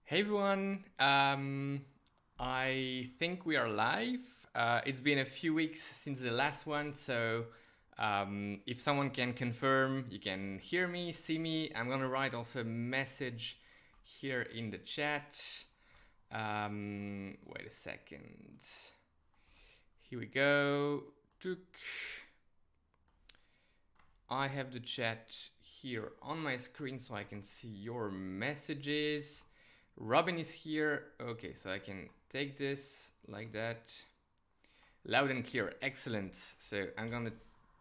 Hey everyone, I think we are live. It's been a few weeks since the last one, so if someone can confirm, you can hear me, see me. I'm gonna write also a message here in the chat. Wait a second. Here we go. Tuk. I have the chat here on my screen so I can see your messages. Robin is here. Okay, so I can take this like that. Loud and clear. Excellent. So I'm gonna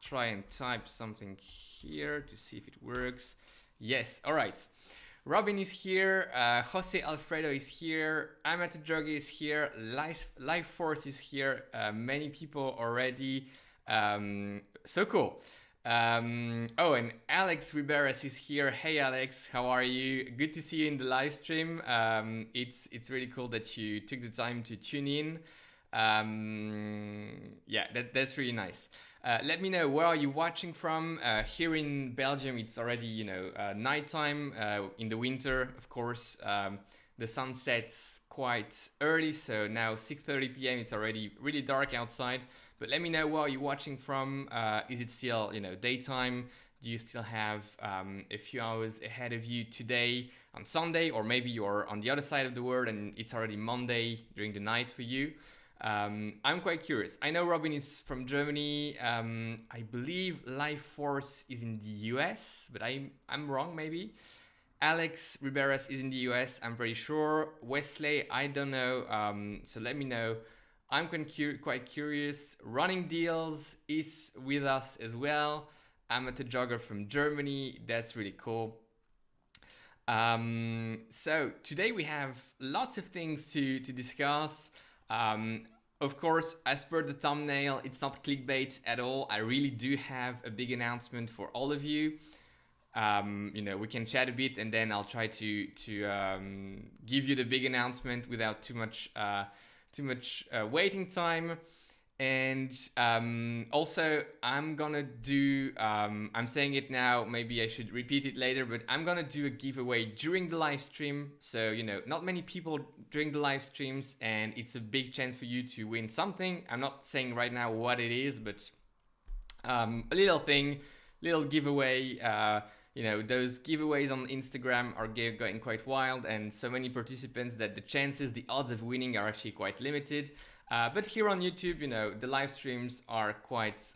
try and type something here to see if it works. Yes. All right. Robin is here. Jose Alfredo is here. Amateur Druggy is here. Life Force is here. Many people already. So cool. Oh, and Alex Riberas is here. Hey, Alex, how are you? Good to see you in the live stream. It's really cool that you took the time to tune in. Yeah, that's really nice. Let me know where are you watching from. Here in Belgium, it's already nighttime. In the winter, of course, the sun sets quite early. So now 6:30 p.m. It's already really dark outside. But let me know where you're watching from. Is it still daytime? Do you still have a few hours ahead of you today on Sunday, or maybe you're on the other side of the world and it's already Monday during the night for you? I'm quite curious. I know Robin is from Germany. I believe Life Force is in the US, but I'm wrong maybe. Alex Riberas is in the US, I'm pretty sure. Wesley, I don't know. So let me know. I'm quite curious. Running Deals is with us as well. Amateur jogger from Germany. That's really cool. So today we have lots of things to discuss. Of course, as per the thumbnail, it's not clickbait at all. I really do have a big announcement for all of you. We can chat a bit, and then I'll try to give you the big announcement without too much waiting time. And also, I'm gonna do. I'm saying it now. Maybe I should repeat it later, but I'm gonna do a giveaway during the live stream. So not many people during the live streams, and it's a big chance for you to win something. I'm not saying right now what it is, but a little thing, little giveaway. Those giveaways on Instagram are going quite wild, and so many participants that the odds of winning are actually quite limited. But here on YouTube, the live streams are quite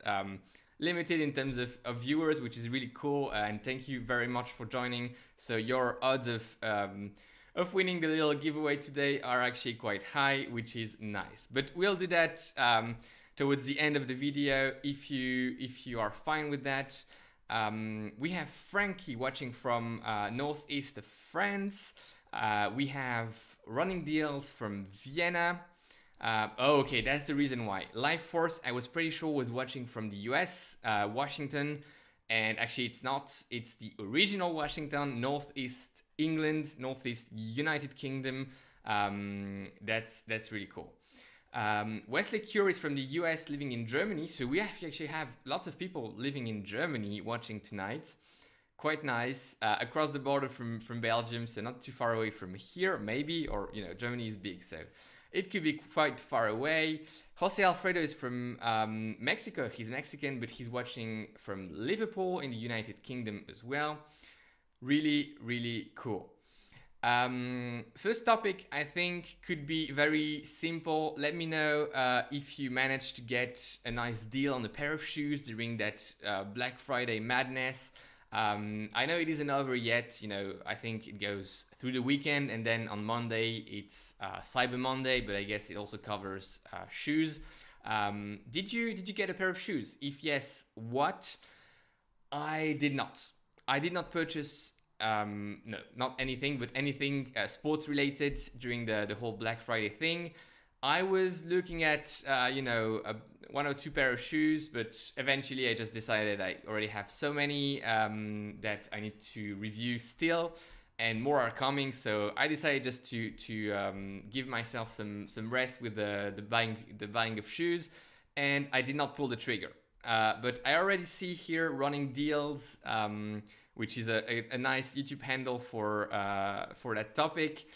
limited in terms of viewers, which is really cool. And thank you very much for joining. So your odds of winning the little giveaway today are actually quite high, which is nice. But we'll do that towards the end of the video if you are fine with that. We have Frankie watching from northeast of France. We have Running Deals from Vienna. Okay, that's the reason why. Life Force, I was pretty sure was watching from the US, Washington, and actually it's not. It's the original Washington, Northeast England, Northeast United Kingdom. That's really cool. Wesley Cure is from the US, living in Germany, so we actually have lots of people living in Germany watching tonight. Quite nice. Across the border from Belgium, so not too far away from here, maybe, or Germany is big, so it could be quite far away. Jose Alfredo is from Mexico. He's Mexican, but he's watching from Liverpool in the United Kingdom as well. Really, really cool. First topic, I think, could be very simple. Let me know if you managed to get a nice deal on a pair of shoes during that Black Friday madness. I know it isn't over yet. I think it goes through the weekend, and then on Monday it's Cyber Monday, but I guess it also covers shoes. Did you get a pair of shoes? If yes, what? I did not. I did not purchase no, not anything, but anything sports related during the whole Black Friday thing. I was looking at one or two pair of shoes, but eventually I just decided I already have so many that I need to review still, and more are coming. So I decided just to give myself some rest with the buying of shoes, and I did not pull the trigger. But I already see here Running Deals, which is a nice YouTube handle for that topic.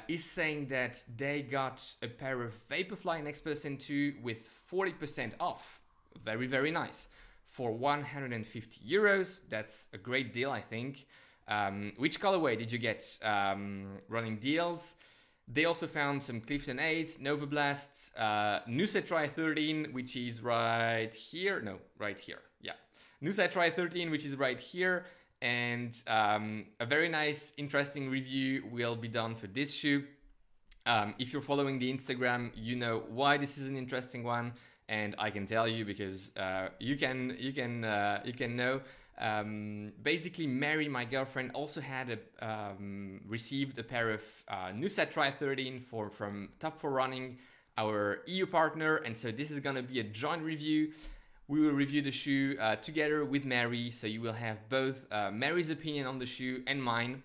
is saying that they got a pair of Vaporfly Next Person 2 with 40% off. Very, very nice. For 150 euros. That's a great deal, I think. Which colorway did you get? Running deals. They also found some Clifton 8, Nova Blasts, Nusa Tri 13, which is right here. No, right here. Yeah. Nusa Tri 13, which is right here. And a very nice, interesting review will be done for this shoe. If you're following the Instagram, you know why this is an interesting one, and I can tell you because you can know. Basically, Mary, my girlfriend, also had received a pair of Nusa Tri 13 from Top 4 Running, our EU partner, and so this is gonna be a joint review. We will review the shoe together with Mary, so you will have both Mary's opinion on the shoe and mine.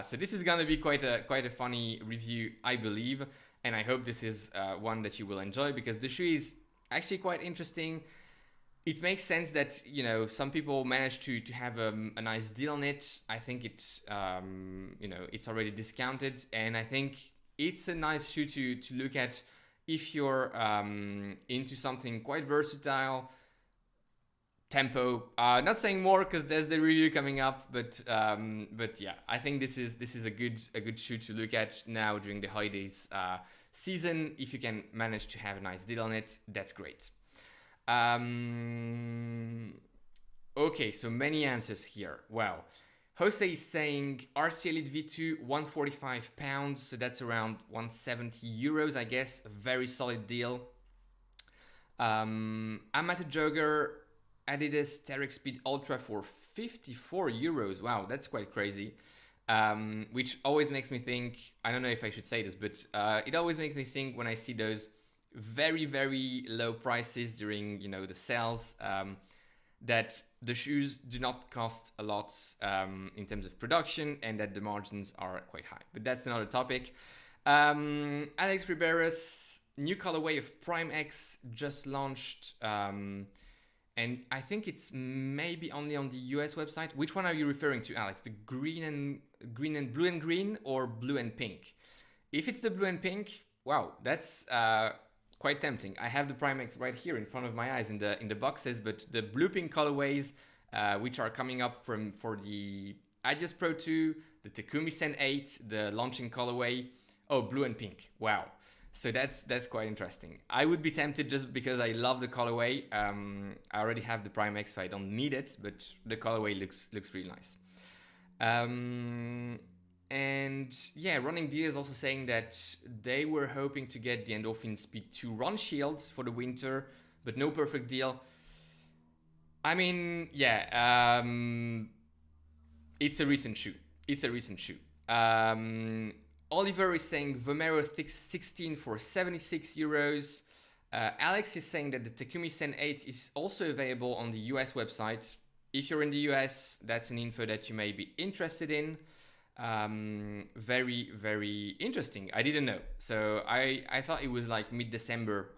So this is gonna be quite a funny review, I believe, and I hope this is one that you will enjoy because the shoe is actually quite interesting. It makes sense that some people manage to have a nice deal on it. I think it's it's already discounted, and I think it's a nice shoe to look at if you're into something quite versatile. Tempo. Not saying more because there's the review coming up, but yeah, I think this is a good shoe to look at now during the holidays season. If you can manage to have a nice deal on it, that's great. Okay, so many answers here. Wow. Jose is saying RC Elite V2 145 pounds, so that's around 170 euros, I guess. A very solid deal. Amateur Jogger Adidas Terrex Speed Ultra for 54 euros. Wow, that's quite crazy. Which always makes me think, I don't know if I should say this, but it always makes me think when I see those very, very low prices during, the sales, that the shoes do not cost a lot in terms of production and that the margins are quite high. But that's another topic. Alex Riberas, new colorway of Prime X just launched. And I think it's maybe only on the US website. Which one are you referring to, Alex? The blue and green or blue and pink? If it's the blue and pink, wow, that's quite tempting. I have the Prime X right here in front of my eyes in the boxes, but the blue pink colorways, which are coming up for the Adios Pro 2, the Takumi Sen 8, the launching colorway. Oh, blue and pink. Wow. So that's quite interesting. I would be tempted just because I love the colorway. I already have the Prime X, so I don't need it, but the colorway looks really nice. And yeah, Running Deer is also saying that they were hoping to get the Endorphin Speed 2 Run Shield for the winter, but no perfect deal. I mean, yeah, it's a recent shoe. Oliver is saying Vomero 16 for 76 euros. Alex is saying that the Takumi Sen 8 is also available on the US website. If you're in the US, that's an info that you may be interested in. Very, very interesting. I didn't know. So I thought it was like mid-December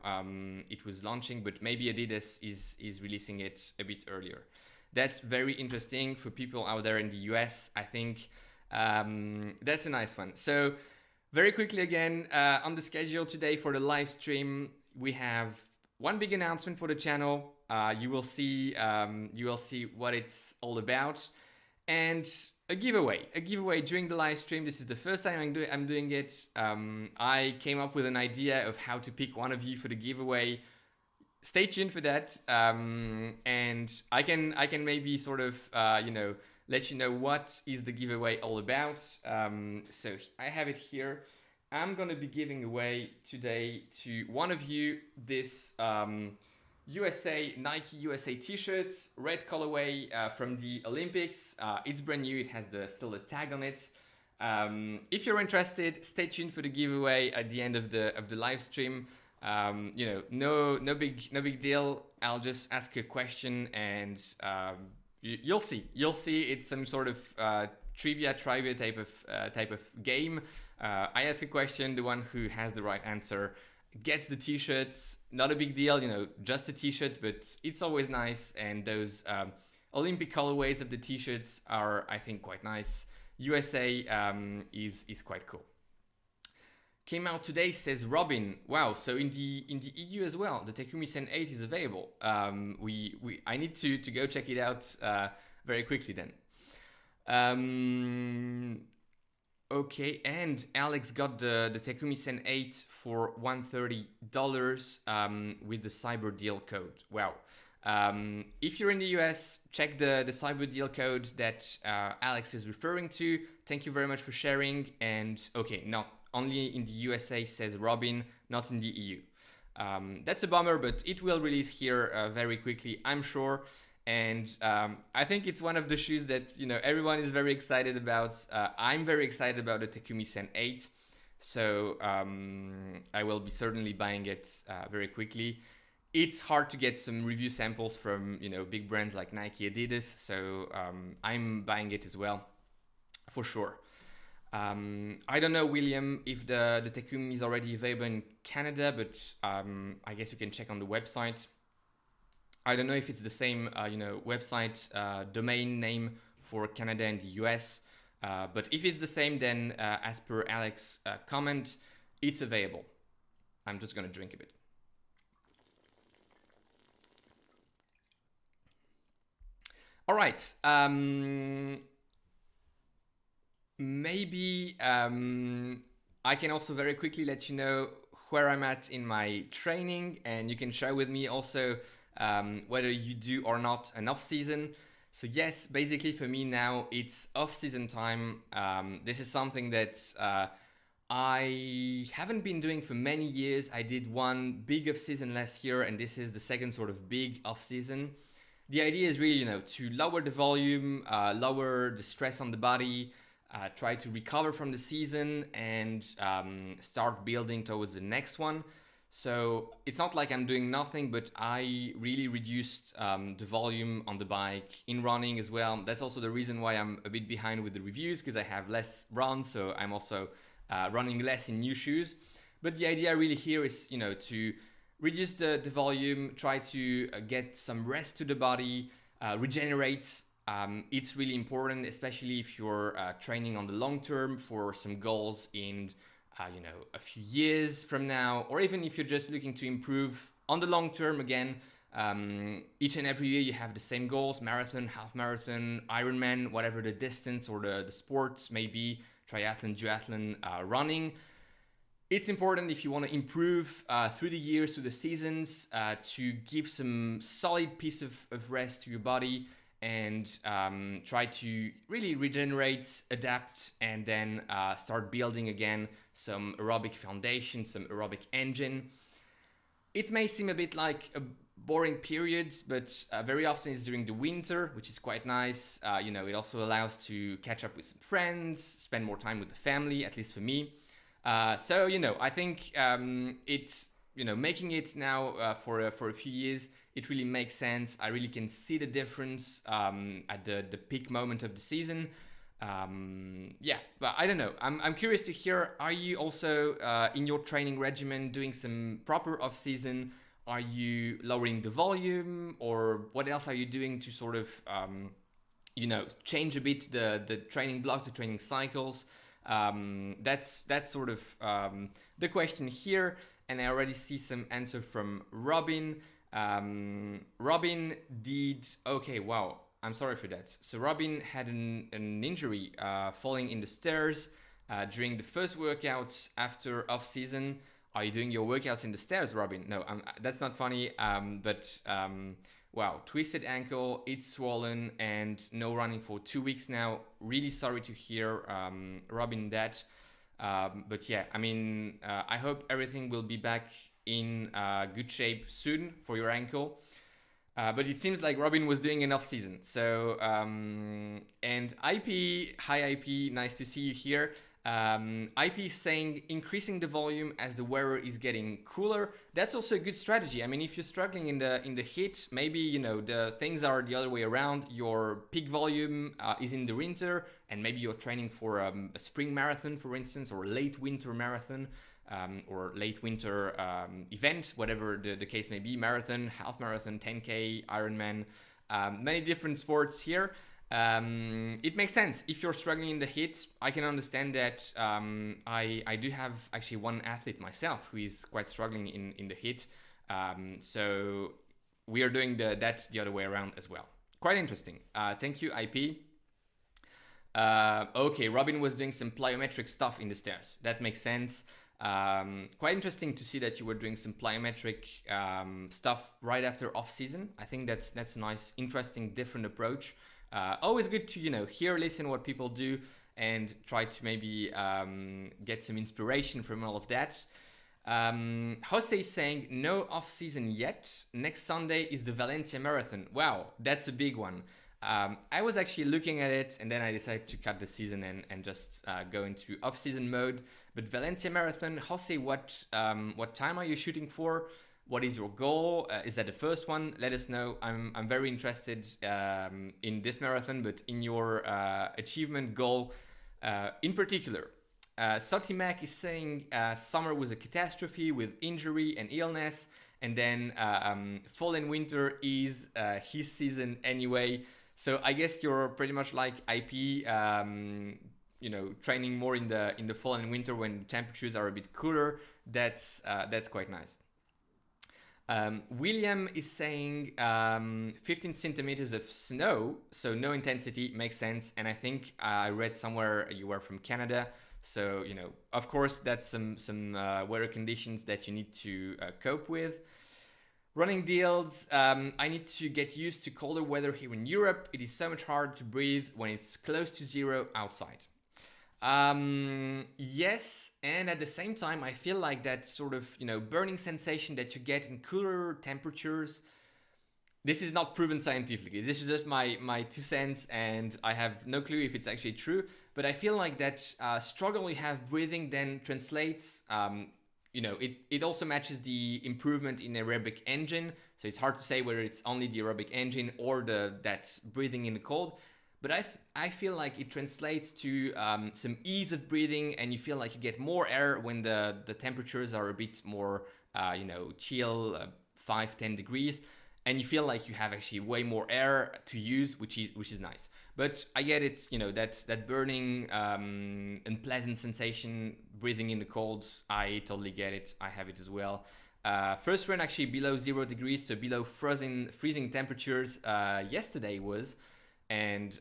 it was launching, but maybe Adidas is releasing it a bit earlier. That's very interesting for people out there in the US, I think. That's a nice one. So very quickly again, on the schedule today for the live stream, we have one big announcement for the channel. You will see what it's all about, and a giveaway during the live stream. This is the first time I'm doing it. I came up with an idea of how to pick one of you for the giveaway. Stay tuned for that, and I can maybe sort of let you know what is the giveaway all about. So I have it here. I'm gonna be giving away today to one of you this Nike USA t-shirts, red colorway from the Olympics. It's brand new. It has still the tag on it. If you're interested, stay tuned for the giveaway at the end of the live stream. No big deal. I'll just ask a question and you'll see. It's some sort of trivia type of game. I ask a question. The one who has the right answer gets the t-shirts. Not a big deal, just a t-shirt, but it's always nice. And those Olympic colorways of the t-shirts are, I think, quite nice. USA is quite cool. came out today, says Robin. Wow, so in the EU as well, the Takumi Sen 8 is available. I need to go check it out very quickly then. Okay, and Alex got the Takumi Sen 8 for $130 with the Cyber Deal code. Wow. If you're in the US, check the Cyber Deal code that Alex is referring to. Thank you very much for sharing. And okay, not only in the USA, says Robin, not in the EU. That's a bummer, but it will release here very quickly, I'm sure. And I think it's one of the shoes that everyone is very excited about. I'm very excited about the Takumi Sen 8, so I will be certainly buying it very quickly. It's hard to get some review samples from big brands like Nike, Adidas, so I'm buying it as well, for sure. I don't know, William, if the Takumi is already available in Canada, but I guess you can check on the website. I don't know if it's the same, website domain name for Canada and the US, but if it's the same, then as per Alex's comment, it's available. I'm just gonna drink a bit. All right. Maybe I can also very quickly let you know where I'm at in my training, and you can share with me also whether you do or not an off season. So yes, basically for me now it's off season time. This is something that I haven't been doing for many years. I did one big off season last year, and this is the second sort of big off season. The idea is really, to lower the volume, lower the stress on the body, try to recover from the season, and start building towards the next one. So it's not like I'm doing nothing, but I really reduced the volume on the bike in running as well. That's also the reason why I'm a bit behind with the reviews, because I have less runs, so I'm also running less in new shoes. But the idea really here is, to reduce the volume, try to get some rest to the body, regenerate. It's really important, especially if you're training on the long term for some goals in a few years from now, or even if you're just looking to improve on the long term again. Each and every year you have the same goals: marathon, half marathon, Ironman, whatever the distance or the sport may be, triathlon, duathlon, running. It's important, if you want to improve through the years, through the seasons, to give some solid piece of rest to your body, and try to really regenerate, adapt, and then start building again some aerobic foundation, some aerobic engine. It may seem a bit like a boring period, but very often it's during the winter, which is quite nice. It also allows to catch up with some friends, spend more time with the family, at least for me. I think it's, making it now for a few years, it really makes sense. I really can see the difference at the peak moment of the season. But I don't know. I'm curious to hear, are you also in your training regimen doing some proper off season? Are you lowering the volume, or what else are you doing to sort of, change a bit the training blocks, the training cycles? That's sort of the question here, and I already see some answer from Robin. Robin did okay. Wow, I'm sorry for that. So Robin had an injury falling in the stairs during the first workout after off season. Are you doing your workouts in the stairs, Robin? No, that's not funny. Wow, twisted ankle, it's swollen, and no running for 2 weeks now. Really sorry to hear, Robin, that. But yeah, I hope everything will be back in good shape soon for your ankle. But it seems like Robin was doing an off season. So, and IP, hi IP, nice to see you here. IP is saying increasing the volume as the weather is getting cooler. That's also a good strategy. If you're struggling in the heat, maybe the things are the other way around. Your peak volume is in the winter, and maybe you're training for a spring marathon, for instance, or a late winter marathon, or late winter event, whatever the case may be. Marathon, half marathon, 10K, Ironman, many different sports here. It makes sense. If you're struggling in the HIIT, I can understand that. I do have actually one athlete myself who is quite struggling in the HIIT. So we are doing the other way around as well. Quite interesting. Thank you, IP. Okay, Robin was doing some plyometric stuff in the stairs. That makes sense. Quite interesting to see that you were doing some plyometric stuff right after off season. I think that's a nice, interesting, different approach. Always good to hear, listen what people do, and try to maybe get some inspiration from all of that. Jose is saying no off season yet. Next Sunday is the Valencia Marathon. Wow, that's a big one. I was actually looking at it, and then I decided to cut the season and just go into off-season mode. But Valencia Marathon, Jose, what time are you shooting for? What is your goal? Is that the first one? Let us know. I'm very interested in this marathon, but in your achievement goal in particular. Sotimac is saying summer was a catastrophe with injury and illness, and then fall and winter is his season anyway. So I guess you're pretty much like IP, training more in the fall and winter when temperatures are a bit cooler. That's quite nice. William is saying 15 centimeters of snow, so no intensity, makes sense. And I think I read somewhere you were from Canada, so of course that's some weather conditions that you need to cope with. Running deals, I need to get used to colder weather here in Europe. It is so much harder to breathe when it's close to zero outside. Yes, and at the same time, I feel like that sort of, burning sensation that you get in cooler temperatures. This is not proven scientifically. This is just my 2 cents, and I have no clue if it's actually true. But I feel like that struggle we have breathing then translates. It also matches the improvement in aerobic engine. So it's hard to say whether it's only the aerobic engine or that breathing in the cold. But I feel like it translates to some ease of breathing, and you feel like you get more air when the temperatures are a bit more, chill, 5-10 degrees. And you feel like you have actually way more air to use, which is nice. But I get it, that burning, unpleasant sensation breathing in the cold. I totally get it. I have it as well. First run actually below 0 degrees, so below freezing temperatures yesterday was, and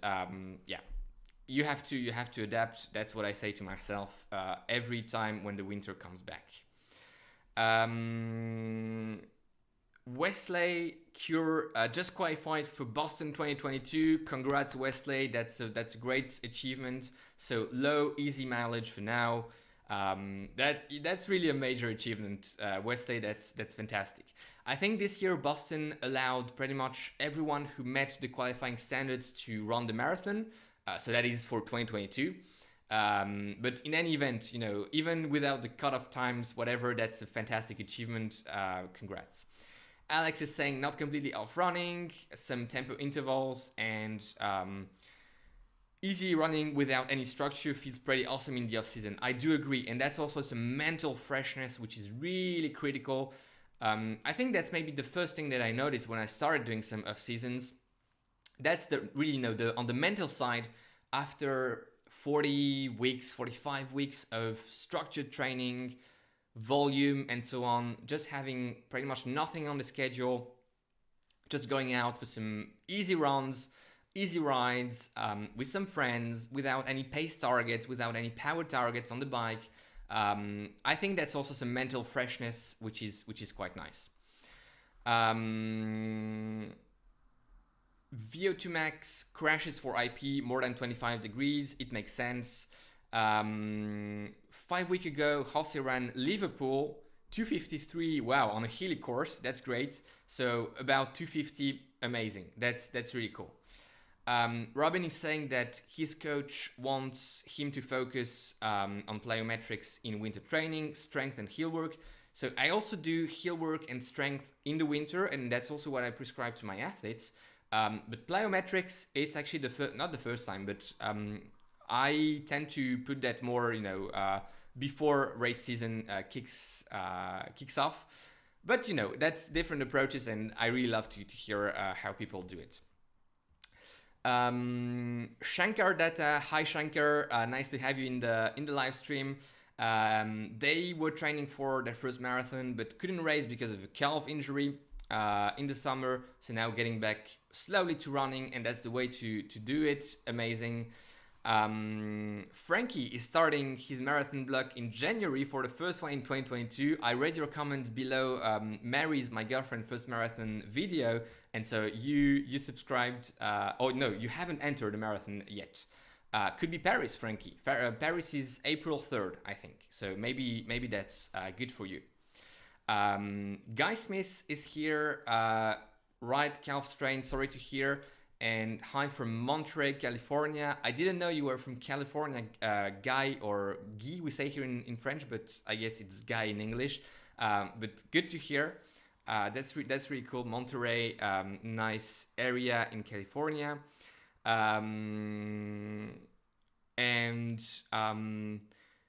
you have to adapt. That's what I say to myself every time when the winter comes back. Wesley Cure just qualified for Boston 2022. Congrats, Wesley. That's a great achievement. So low, easy mileage for now. That's really a major achievement, Wesley. That's fantastic. I think this year Boston allowed pretty much everyone who met the qualifying standards to run the marathon. So that is for 2022. But in any event, even without the cutoff times, whatever, that's a fantastic achievement. Congrats. Alex is saying not completely off running, some tempo intervals, and easy running without any structure feels pretty awesome in the off season. I do agree, and that's also some mental freshness, which is really critical. I think that's maybe the first thing that I noticed when I started doing some off seasons. That's on the mental side, after 40 weeks, 45 weeks of structured training, volume and so on, just having pretty much nothing on the schedule, just going out for some easy runs, easy rides with some friends, without any pace targets, without any power targets on the bike. I think that's also some mental freshness, which is quite nice. VO2 max crashes for IP more than 25 degrees. It makes sense. 5 weeks ago, Jose ran Liverpool 253. Wow, on a hilly course. That's great. So about 250, amazing. That's really cool. Robin is saying that his coach wants him to focus on plyometrics in winter training, strength and heel work. So I also do heel work and strength in the winter, and that's also what I prescribe to my athletes. But plyometrics, it's actually not the first time, but I tend to put that more, before race season kicks off. But that's different approaches, and I really love to hear how people do it. Shankar Data, hi Shankar, nice to have you in the live stream. They were training for their first marathon but couldn't race because of a calf injury in the summer. So now getting back slowly to running, and that's the way to do it. Amazing. Frankie is starting his marathon block in January for the first one in 2022. I read your comment below Mary's, my girlfriend, first marathon video, and so you subscribed. Oh no, you haven't entered the marathon yet. Could be Paris, Frankie. Paris is April 3rd, I think. So maybe that's good for you. Guy Smith is here. Right calf strain, sorry to hear. And hi from Monterey, California. I didn't know you were from California, Guy, or Guy we say here in French, but I guess it's Guy in English. But good to hear. That's really cool. Monterey, nice area in California.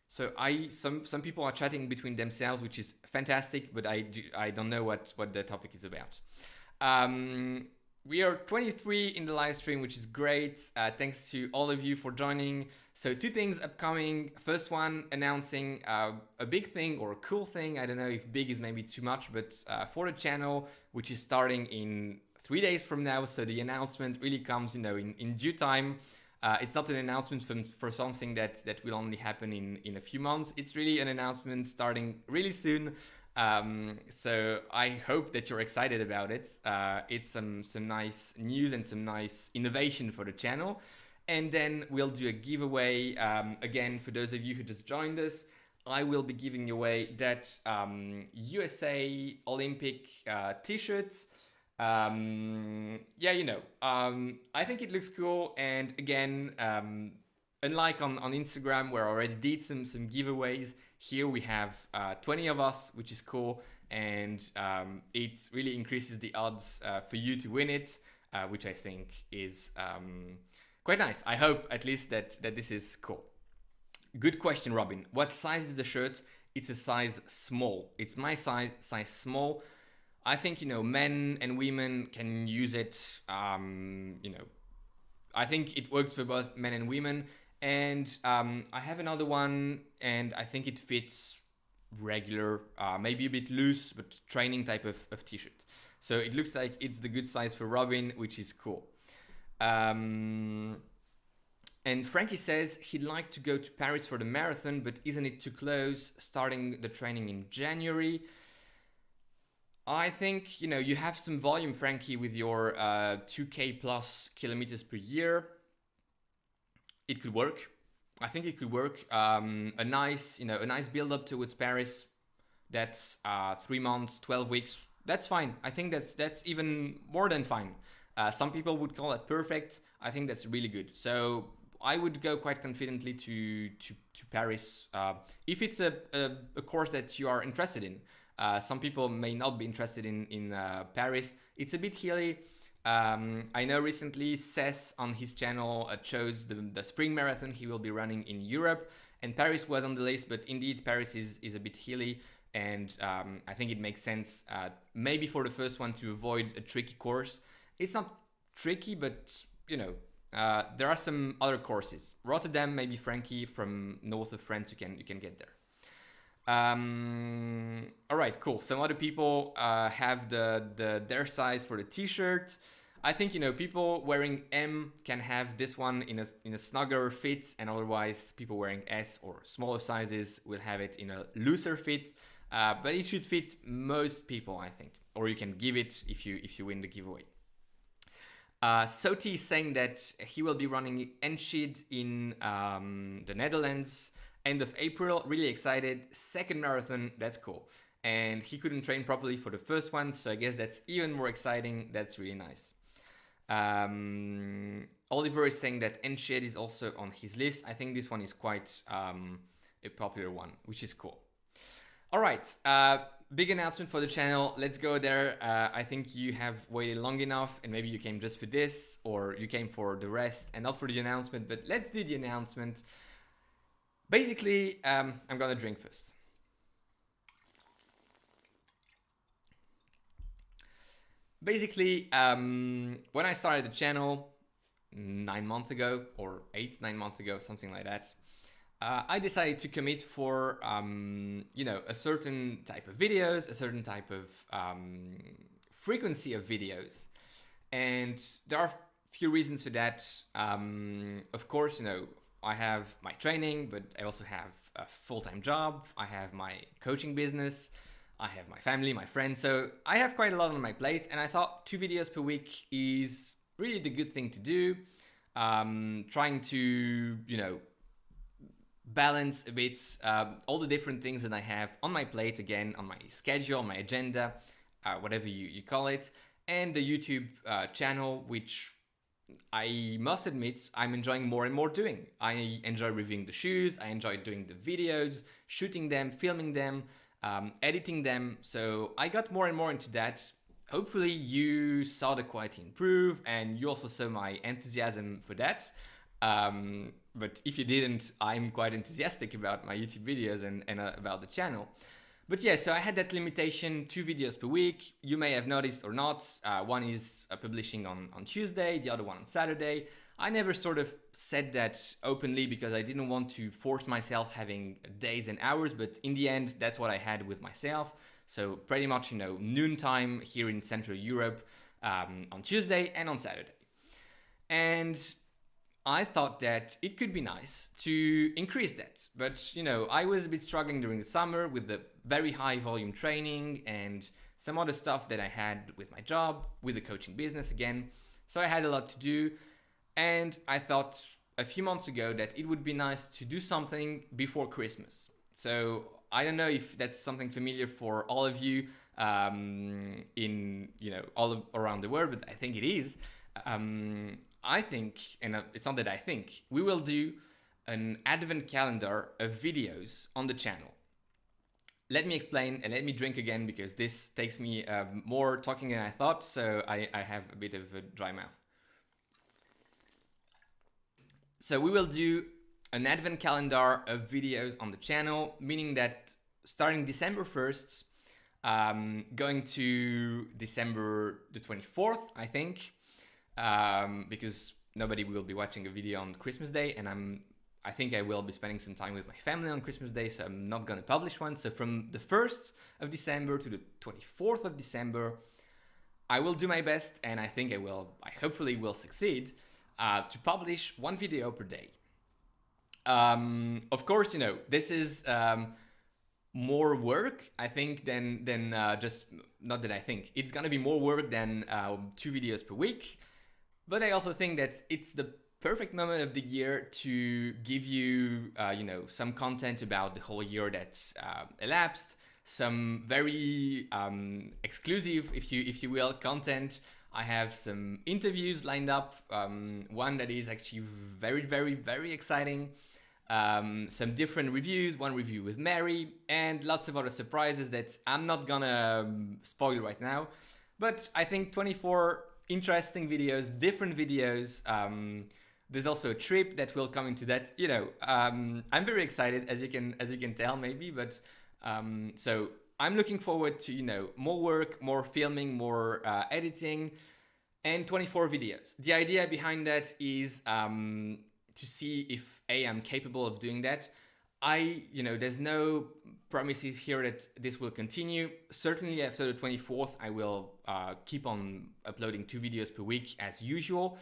So some people are chatting between themselves, which is fantastic, but I don't know what the topic is about. We are 23 in the live stream, which is great. Thanks to all of you for joining. So 2 things upcoming. First one, announcing a big thing or a cool thing. I don't know if big is maybe too much, but for the channel, which is starting in 3 days from now. So the announcement really comes, in due time. It's not an announcement for something that will only happen in a few months. It's really an announcement starting really soon. So I hope that you're excited about it. It's some nice news and some nice innovation for the channel. And then we'll do a giveaway. Again, for those of you who just joined us, I will be giving away that USA Olympic t-shirt. I think it looks cool. And again, unlike on Instagram, where I already did some giveaways, here we have 20 of us, which is cool, and it really increases the odds for you to win it, which I think is quite nice. I hope at least that this is cool. Good question, Robin. What size is the shirt? It's a size small. It's my size small. I think, men and women can use it. I think it works for both men and women. And I have another one, and I think it fits regular, maybe a bit loose, but training type of t-shirt. So it looks like it's the good size for Robin, which is cool. And Frankie says he'd like to go to Paris for the marathon, but isn't it too close, starting the training in January? I think, you have some volume, Frankie, with your 2K plus kilometers per year. It could work. I think it could work. A nice build up towards Paris. That's 3 months, 12 weeks. That's fine. I think that's even more than fine. Some people would call it perfect. I think that's really good. So I would go quite confidently to Paris if it's a course that you are interested in. Some people may not be interested in Paris. It's a bit hilly. I know recently Seth on his channel chose the spring marathon he will be running in Europe, and Paris was on the list, but indeed Paris is a bit hilly, and I think it makes sense maybe for the first one to avoid a tricky course. It's not tricky, but there are some other courses. Rotterdam, maybe Frankie, from north of France, you can get there. All right, cool. Some other people have their size for the t-shirt. I think people wearing M can have this one in a snugger fit, and otherwise people wearing S or smaller sizes will have it in a looser fit. But it should fit most people, I think, or you can give it if you win the giveaway. Soti is saying that he will be running Enschede in the Netherlands. End of April, really excited. Second marathon, that's cool. And he couldn't train properly for the first one, so I guess that's even more exciting. That's really nice. Oliver is saying that Enschede is also on his list. I think this one is quite a popular one, which is cool. All right, big announcement for the channel. Let's go there. I think you have waited long enough, and maybe you came just for this, or you came for the rest and not for the announcement, but let's do the announcement. Basically, I'm gonna drink first. Basically, when I started the channel, 9 months ago, or 8, 9 months ago, something like that. I decided to commit for a certain type of videos, a certain type of frequency of videos, and there are few reasons for that. Of course, I have my training, but I also have a full-time job. I have my coaching business. I have my family, my friends. So I have quite a lot on my plate, and I thought 2 videos per week is really the good thing to do. Trying to, balance a bit all the different things that I have on my plate, again, on my schedule, my agenda, whatever you call it, and the YouTube channel, which I must admit I'm enjoying more and more doing. I enjoy reviewing the shoes, I enjoy doing the videos, shooting them, filming them, editing them. So I got more and more into that. Hopefully you saw the quality improve and you also saw my enthusiasm for that. But if you didn't, I'm quite enthusiastic about my YouTube videos and about the channel. But yeah, so I had that limitation, 2 videos per week. You may have noticed or not, one is publishing on Tuesday, the other one on Saturday. I never sort of said that openly because I didn't want to force myself having days and hours, but in the end, that's what I had with myself. So pretty much, noontime here in Central Europe on Tuesday and on Saturday. And I thought that it could be nice to increase that. But, I was a bit struggling during the summer with the very high volume training and some other stuff that I had with my job, with the coaching business again. So I had a lot to do. And I thought a few months ago that it would be nice to do something before Christmas. So I don't know if that's something familiar for all of you in, around the world, but I think it is. I think, and it's not that I think, we will do an advent calendar of videos on the channel. Let me explain and let me drink again because this takes me more talking than I thought, so I have a bit of a dry mouth. So we will do an advent calendar of videos on the channel, meaning that starting December 1st, going to December the 24th, I think, because nobody will be watching a video on Christmas Day, and I think I will be spending some time with my family on Christmas Day, so I'm not going to publish one. So from the 1st of December to the 24th of December, I will do my best, and I think I hopefully will succeed, to publish 1 video per day. Of course, this is more work, I think, than just, not that I think, it's going to be more work than 2 videos per week. But I also think that it's the perfect moment of the year to give you, some content about the whole year that's elapsed, some very exclusive, if you will, content. I have some interviews lined up, one that is actually very, very, very exciting. Some different reviews, one review with Mary, and lots of other surprises that I'm not gonna spoil right now. But I think 24 interesting videos, different videos. There's also a trip that will come into that. I'm very excited, as you can tell, maybe. But so I'm looking forward to more work, more filming, more editing, and 24 videos. The idea behind that is to see if I'm capable of doing that. There's no promises here that this will continue. Certainly after the 24th, I will keep on uploading 2 videos per week as usual.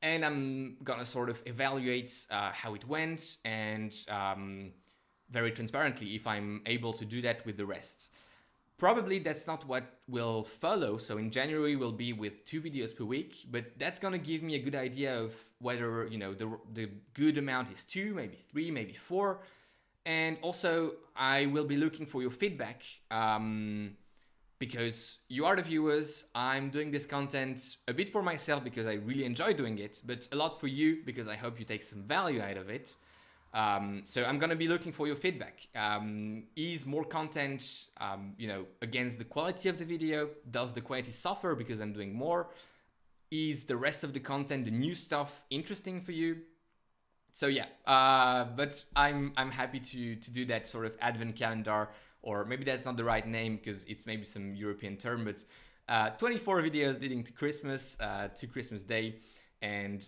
And I'm gonna sort of evaluate how it went and very transparently if I'm able to do that with the rest. Probably that's not what will follow. So in January we'll be with 2 videos per week, but that's gonna give me a good idea of whether the good amount is 2, maybe 3, maybe 4. And also I will be looking for your feedback because you are the viewers. I'm doing this content a bit for myself because I really enjoy doing it, but a lot for you because I hope you take some value out of it. So I'm gonna be looking for your feedback. Is more content, against the quality of the video? Does the quality suffer because I'm doing more? Is the rest of the content, the new stuff, interesting for you? So yeah, but I'm happy to do that sort of advent calendar, or maybe that's not the right name because it's maybe some European term, but 24 videos leading to Christmas Day. And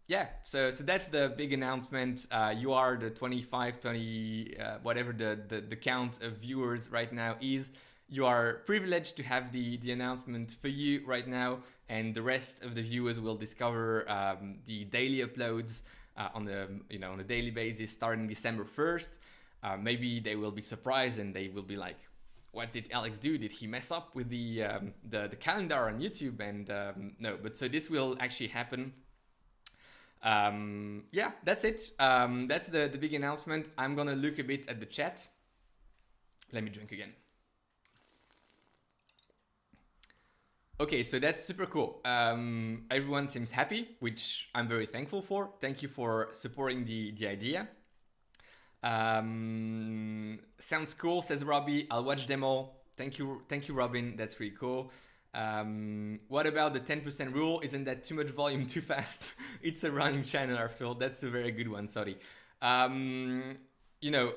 yeah, so that's the big announcement. You are the 25, 20, whatever the count of viewers right now is. You are privileged to have the announcement for you right now, and the rest of the viewers will discover the daily uploads on the on a daily basis starting December 1st. Maybe they will be surprised and they will be like, "What did Alex do? Did he mess up with the calendar on YouTube?" And no, but so this will actually happen. Yeah, that's it. That's the big announcement. I'm gonna look a bit at the chat. Let me drink again. Okay, so that's super cool. Everyone seems happy, which I'm very thankful for. Thank you for supporting the idea. Sounds cool, says Robbie. I'll watch them all. Thank you, Robin. That's really cool. What about the 10% rule? Isn't that too much volume too fast? It's a running channel after all. That's a very good one. Sorry.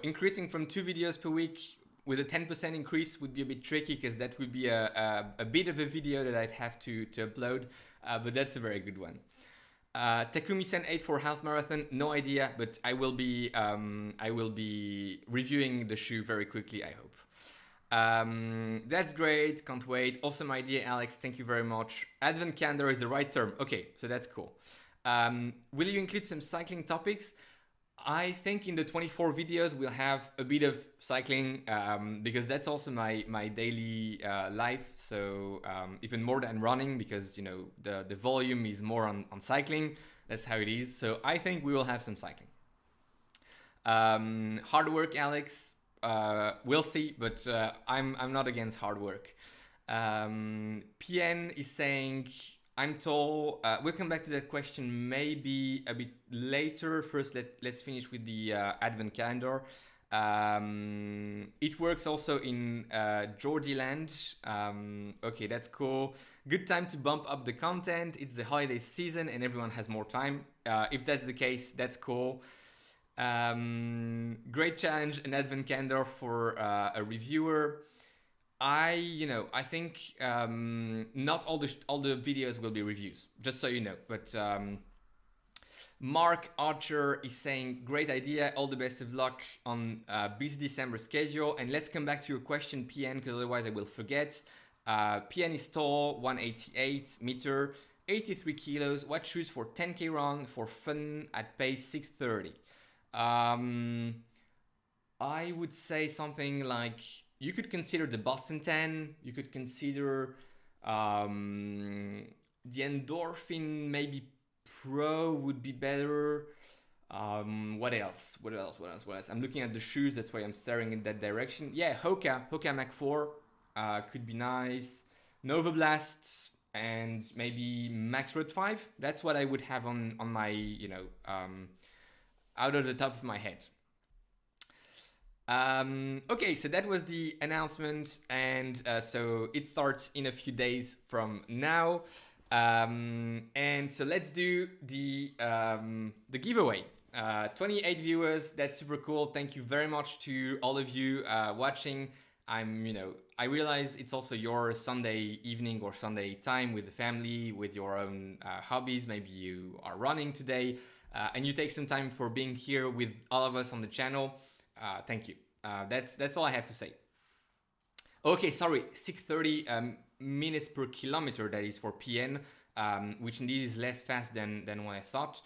Increasing from 2 videos per week with a 10% increase would be a bit tricky because that would be a bit of a video that I'd have to upload, but that's a very good one. Takumi-san 8 for half marathon, no idea, but I will be reviewing the shoe very quickly, I hope. That's great, can't wait. Awesome idea, Alex, thank you very much. Advent calendar is the right term. Okay, so that's cool. Will you include some cycling topics? I think in the 24 videos we'll have a bit of cycling because that's also my daily life. So even more than running, because the volume is more on cycling. That's how it is. So I think we will have some cycling. Hard work, Alex. We'll see, but I'm not against hard work. PN is saying, I'm tall. We'll come back to that question maybe a bit later. First, let's finish with the Advent calendar. It works also in Geordieland. Okay, that's cool. Good time to bump up the content. It's the holiday season and everyone has more time. If that's the case, that's cool. Great challenge, an Advent calendar for a reviewer. I think not all the videos will be reviews, just so you know. But Mark Archer is saying, great idea, all the best of luck on busy December schedule. And let's come back to your question, PN, because otherwise I will forget. PN is tall, 188 meter, 83 kilos. What shoes for 10K run for fun at pace 6:30? I would say something like, you could consider the Boston 10. You could consider the Endorphin, maybe Pro would be better. What else? I'm looking at the shoes. That's why I'm staring in that direction. Yeah, Hoka Mach 4 could be nice. Nova Blast and maybe Max Road 5. That's what I would have on my, out of the top of my head. Okay, so that was the announcement, and so it starts in a few days from now. And so let's do the giveaway. 28 viewers, that's super cool. Thank you very much to all of you watching. I realize it's also your Sunday evening or Sunday time with the family, with your own hobbies. Maybe you are running today, and you take some time for being here with all of us on the channel. Thank you. That's all I have to say. Okay, sorry, 6:30 minutes per kilometer, that is for PN, which indeed is less fast than what I thought.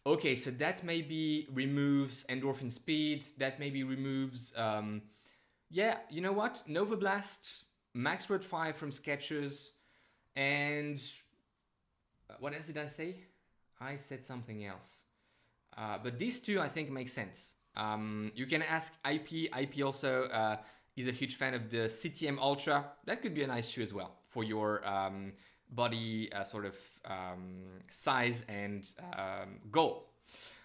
Okay, so that maybe removes endorphin speed, that maybe removes, yeah, you know what? Nova Blast, Max Road 5 from Skechers, and what else did I say? I said something else. But these two I think make sense. You can ask IP. IP also is a huge fan of the CTM Ultra. That could be a nice shoe as well for your body sort of size and goal.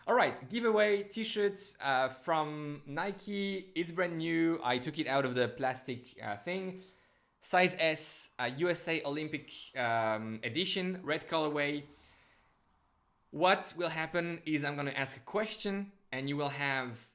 All right, giveaway t-shirts from Nike. It's brand new. I took it out of the plastic thing. Size S, USA Olympic edition, red colorway. What will happen is I'm going to ask a question and you will have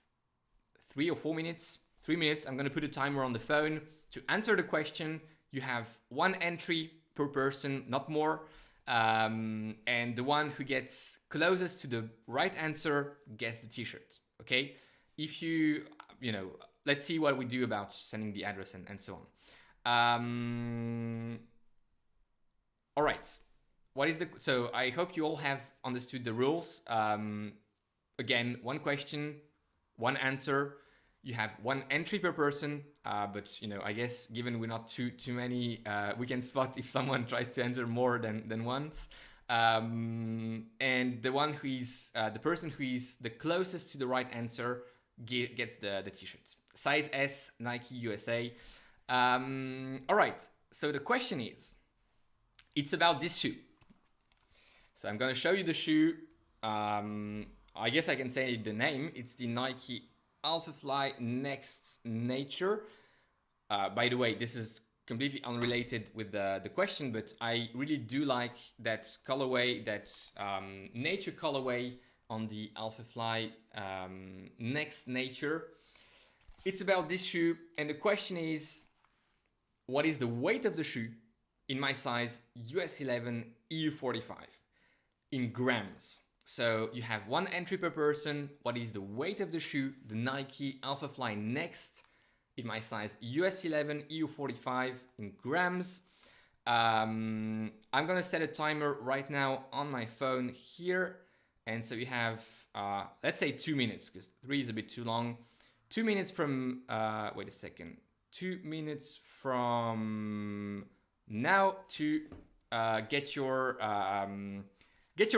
3 or 4 minutes. 3 minutes. I'm going to put a timer on the phone to answer the question. You have 1 entry per person, not more. And the one who gets closest to the right answer gets the t-shirt. Okay, if you know, let's see what we do about sending the address and so on. All right, what is the, so I hope you all have understood the rules. Again, one question, one answer. You have one entry per person, but you know, I guess given we're not too many, we can spot if someone tries to enter more than once. And the one who is the person who is the closest to the right answer gets the t-shirt. Size S, Nike USA. All right. So the question is, it's about this shoe. So I'm gonna show you the shoe. I guess I can say the name. It's the Nike Alphafly Next Nature. By the way, this is completely unrelated with the question, but I really do like that colorway, that nature colorway on the Alphafly Next Nature. It's about this shoe, and the question is, what is the weight of the shoe in my size US 11 EU 45 in grams? So you have one entry per person. What is the weight of the shoe? The Nike Alphafly Next in my size US 11 EU 45 in grams. I'm gonna set a timer right now on my phone here. And so you have, let's say 2 minutes, because 3 is a bit too long. 2 minutes from, wait a second. 2 minutes from now to get your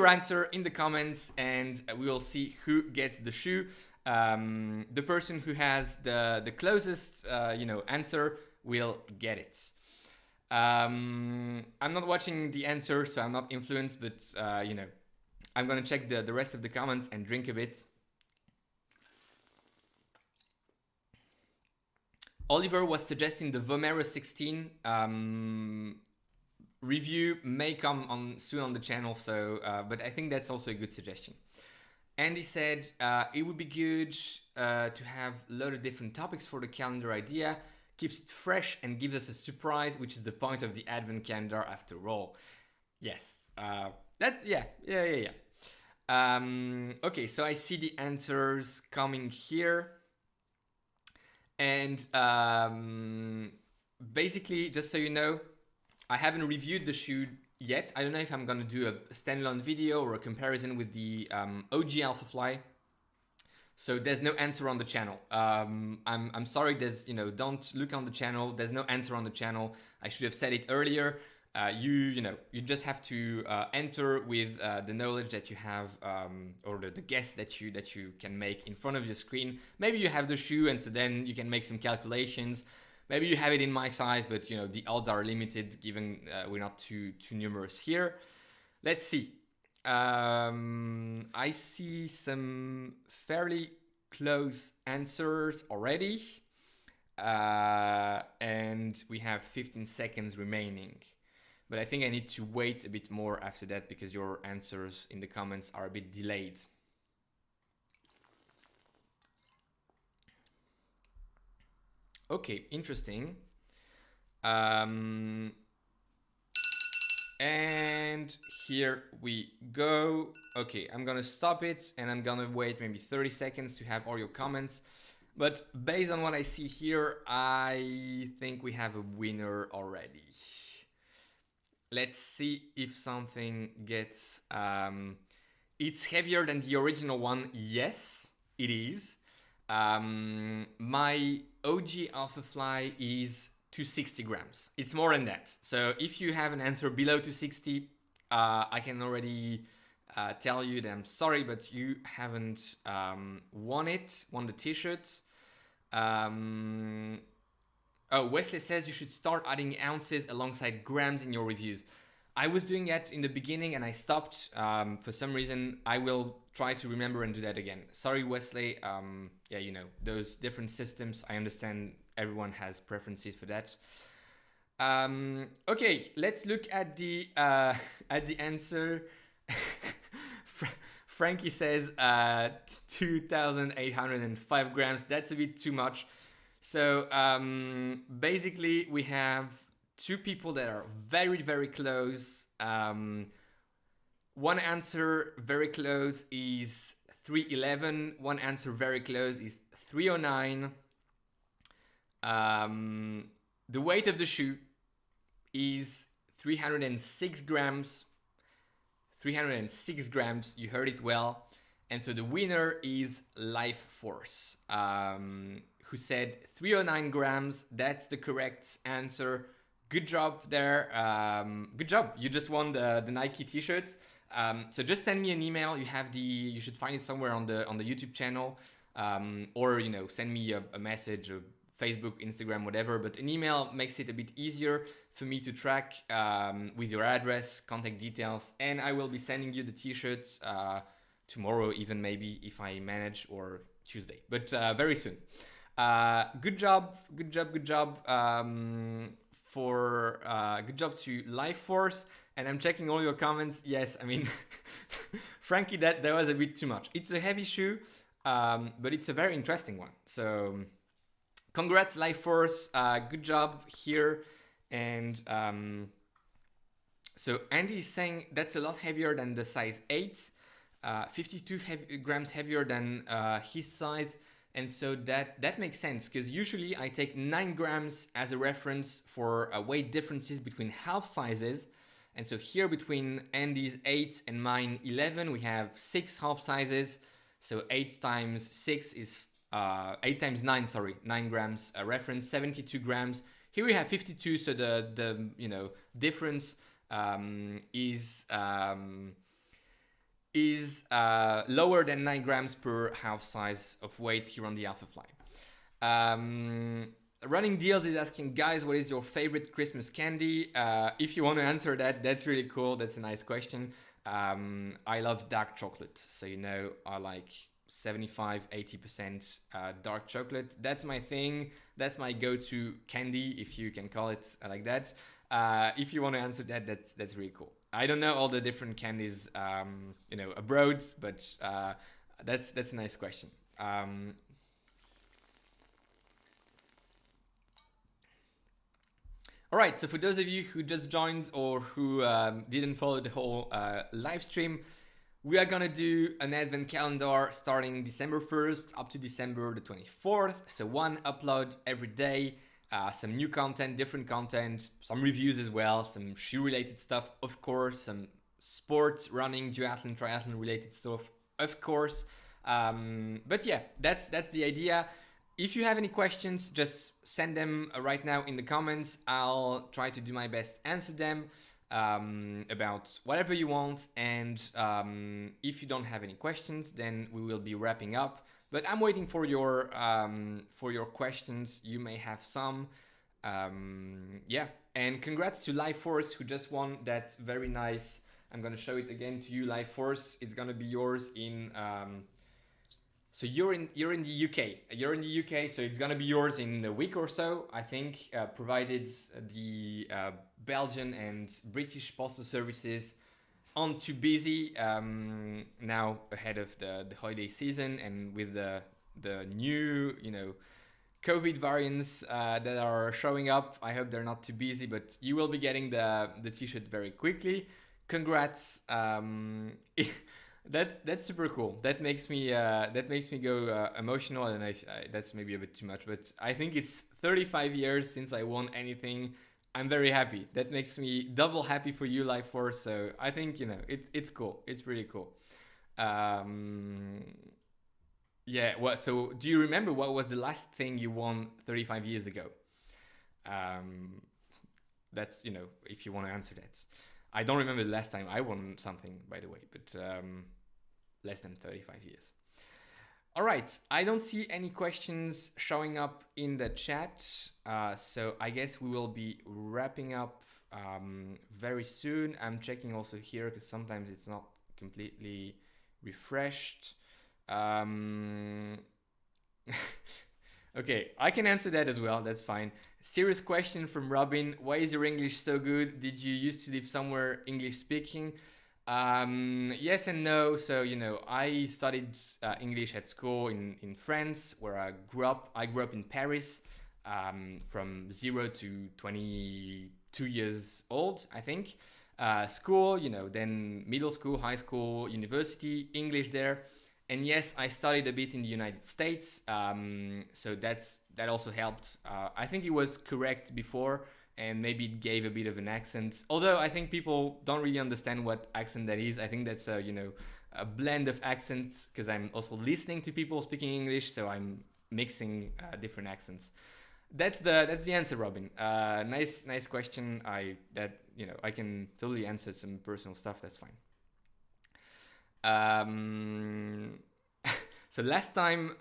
answer in the comments, and we will see who gets the shoe. The person who has the closest answer will get it. I'm not watching the answer, so I'm not influenced, but I'm gonna check the rest of the comments and drink a bit. Oliver was suggesting the Vomero 16 review may come on soon on the channel, so but I think that's also a good suggestion. Andy said it would be good to have a lot of different topics for the calendar idea. Keeps it fresh and gives us a surprise, which is the point of the advent calendar after all. Yes, okay, so I see the answers coming here. And basically, just so you know, I haven't reviewed the shoe yet. I don't know if I'm gonna do a standalone video or a comparison with the OG Alphafly. So there's no answer on the channel. I'm sorry, there's, don't look on the channel. There's no answer on the channel. I should have said it earlier. You just have to enter with the knowledge that you have, or the guess that you can make in front of your screen. Maybe you have the shoe, and so then you can make some calculations. Maybe you have it in my size, but the odds are limited given we're not too numerous here. Let's see. I see some fairly close answers already, and we have 15 seconds remaining. But I think I need to wait a bit more after that because your answers in the comments are a bit delayed. Okay, interesting. And here we go. Okay, I'm gonna stop it and I'm gonna wait maybe 30 seconds to have all your comments. But based on what I see here, I think we have a winner already. Let's see if something gets... it's heavier than the original one. Yes, it is. My OG Alphafly is 260 grams. It's more than that. So if you have an answer below 260, I can already tell you that I'm sorry, but you haven't won the t-shirt. Oh, Wesley says you should start adding ounces alongside grams in your reviews. I was doing that in the beginning and I stopped for some reason. I will try to remember and do that again. Sorry, Wesley. Yeah, those different systems. I understand everyone has preferences for that. Okay, let's look at the answer. Frankie says 2,805 grams. That's a bit too much. So basically we have two people that are very, very close. One answer very close is 311. One answer very close is 309. The weight of the shoe is 306 grams. 306 grams, you heard it well. And so the winner is Life Force, who said 309 grams. That's the correct answer. Good job there. Good job. You just won the Nike t-shirts. So just send me an email. You should find it somewhere on the YouTube channel, or send me a message, or Facebook, Instagram, whatever. But an email makes it a bit easier for me to track, with your address, contact details, and I will be sending you the t-shirts tomorrow, even maybe if I manage, or Tuesday, but very soon. Good job. Good job to Life Force. And I'm checking all your comments. Yes, I mean, frankly, that was a bit too much. It's a heavy shoe, but it's a very interesting one. So congrats, Life Force. Good job here. And so Andy is saying that's a lot heavier than the size 8, 52 grams heavier than his size. And so that makes sense, because usually I take 9 grams as a reference for weight differences between half sizes. And so here between Andy's 8 and mine 11, we have 6 half sizes. So 8 times 6 is 8 times 9, 9 grams reference, 72 grams. Here we have 52, so the difference is lower than 9 grams per half size of weight here on the Alphafly. Running Deals is asking, guys, what is your favorite Christmas candy? If you want to answer that, that's really cool. That's a nice question. I love dark chocolate. So, I like 75-80% dark chocolate. That's my thing. That's my go-to candy, if you can call it like that. If you want to answer that, that's really cool. I don't know all the different candies, abroad, but that's a nice question. All right, so for those of you who just joined or who didn't follow the whole live stream, we are gonna do an advent calendar starting December 1st up to December the 24th. So one upload every day, some new content, different content, some reviews as well, some shoe related stuff, of course, some sports, running, duathlon, triathlon related stuff, of course. But yeah, that's the idea. If you have any questions, just send them right now in the comments. I'll try to do my best to answer them about whatever you want. And if you don't have any questions, then we will be wrapping up. But I'm waiting for your questions. You may have some. Yeah, and congrats to Life Force, who just won that very nice. I'm gonna show it again to you, Life Force. It's gonna be yours in. So you're in the UK. You're in the UK, so it's gonna be yours in a week or so, I think, provided the Belgian and British postal services aren't too busy now ahead of the holiday season, and with the new COVID variants that are showing up. I hope they're not too busy, but you will be getting the t-shirt very quickly. Congrats. That's super cool. That makes me go emotional, and that's maybe a bit too much, but I think it's 35 years since I won anything. I'm very happy. That makes me double happy for you, Life Force. So I think it's cool. It's really cool. Yeah. What? So do you remember what was the last thing you won 35 years ago? That's if you want to answer that. I don't remember the last time I won something, by the way, but less than 35 years. All right, I don't see any questions showing up in the chat, so I guess we will be wrapping up very soon. I'm checking also here because sometimes it's not completely refreshed. Okay, I can answer that as well, that's fine. Serious question from Robin. Why is your English so good? Did you used to live somewhere English speaking? Yes and no. So, I studied English at school in France, where I grew up. I grew up in Paris from 0 to 22 years old, I think. school, then middle school, high school, university, English there. And yes, I studied a bit in the United States, so that also helped. I think it was correct before, and maybe it gave a bit of an accent. Although I think people don't really understand what accent that is. I think that's a blend of accents, because I'm also listening to people speaking English, so I'm mixing different accents. That's the answer, Robin. Nice question. I can totally answer some personal stuff. That's fine. Um, so last time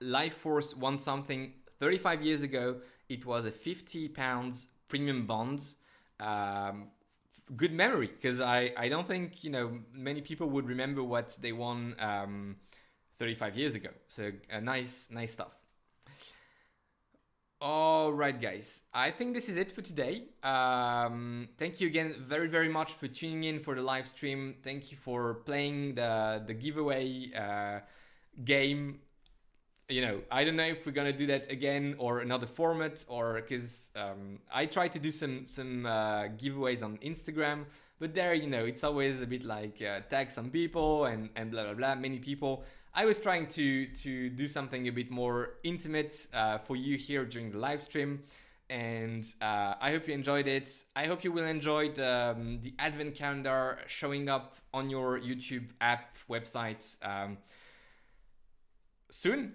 Life Force won something 35 years ago, it was a £50 premium bonds. Good memory, because I don't think many people would remember what they won 35 years ago. So nice stuff. All right, guys. I think this is it for today. Thank you again very, very much for tuning in for the live stream. Thank you for playing the giveaway game. I don't know if we're gonna do that again or another format, or because I try to do some giveaways on Instagram, but there it's always a bit like tag some people and blah blah blah, many people. I was trying to do something a bit more intimate for you here during the live stream, and I hope you enjoyed it. I hope you will enjoy the advent calendar showing up on your YouTube app website soon,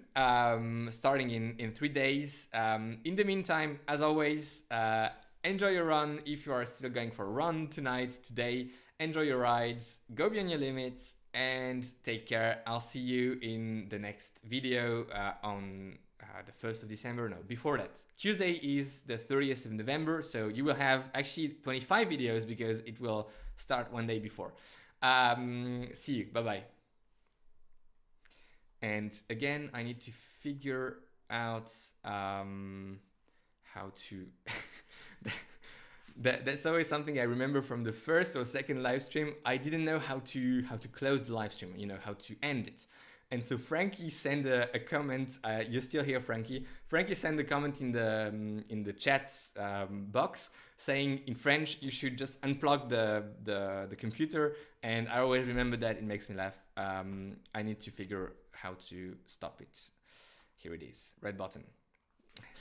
starting in 3 days. In the meantime, as always, enjoy your run. If you are still going for a run tonight, today, enjoy your rides, go beyond your limits, and take care. I'll see you in the next video on the 1st of December. No, before that. Tuesday is the 30th of November, so you will have actually 25 videos because it will start one day before. See you. Bye-bye. And again, I need to figure out how to... That's always something I remember from the first or second live stream. I didn't know how to close the live stream, how to end it. And so Frankie sent a comment. You're still here, Frankie. Frankie sent a comment in the chat box saying in French you should just unplug the computer. And I always remember that. It makes me laugh. I need to figure how to stop it. Here it is, red button.